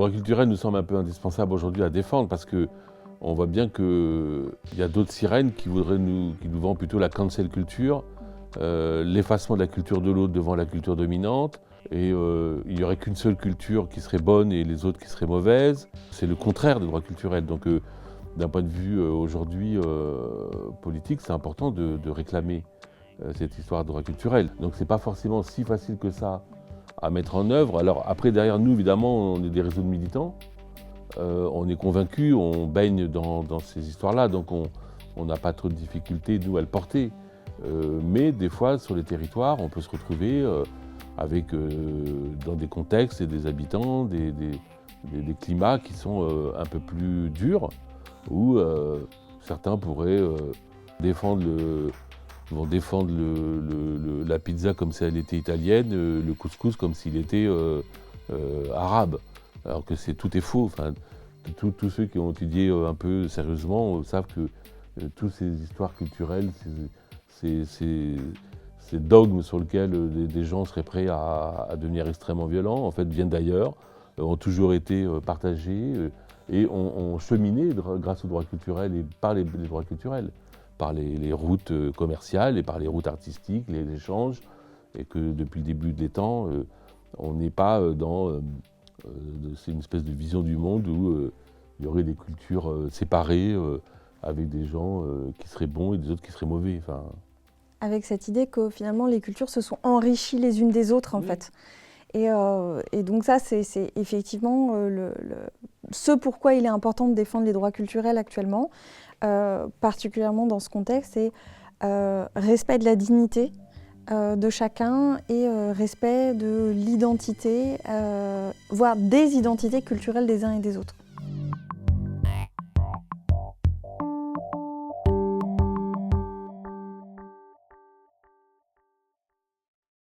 droit culturel nous semble un peu indispensable aujourd'hui à défendre parce que on voit bien qu'il y a d'autres sirènes qui nous vendent plutôt la cancel culture, l'effacement de la culture de l'autre devant la culture dominante. Et il n'y aurait qu'une seule culture qui serait bonne et les autres qui seraient mauvaises. C'est le contraire des droits culturels. Donc d'un point de vue aujourd'hui politique, c'est important de réclamer cette histoire de droits culturels. Donc c'est pas forcément si facile que ça à mettre en œuvre. Alors après, derrière nous, évidemment, on est des réseaux de militants. On est convaincus, on baigne dans ces histoires-là, donc on n'a pas trop de difficultés, nous, à le porter. Mais des fois, sur les territoires, on peut se retrouver avec, dans des contextes et des habitants, des climats qui sont un peu plus durs, où certains pourraient vont défendre la pizza comme si elle était italienne, le couscous comme s'il était arabe. Alors que tout est faux. Enfin, tous ceux qui ont étudié un peu sérieusement savent que toutes ces histoires culturelles, ces dogmes sur lesquels des gens seraient prêts à devenir extrêmement violents, en fait, viennent d'ailleurs, ont toujours été partagés et ont cheminé grâce aux droits culturels et par les droits culturels, par les routes commerciales et par les routes artistiques, les échanges, et que depuis le début des temps, on n'est pas c'est une espèce de vision du monde où il y aurait des cultures séparées avec des gens qui seraient bons et des autres qui seraient mauvais. Enfin... Avec cette idée que finalement les cultures se sont enrichies les unes des autres en fait. Et donc ça, c'est effectivement ce pourquoi il est important de défendre les droits culturels actuellement, particulièrement dans ce contexte, c'est respect de la dignité de chacun et respect de l'identité, voire des identités culturelles des uns et des autres.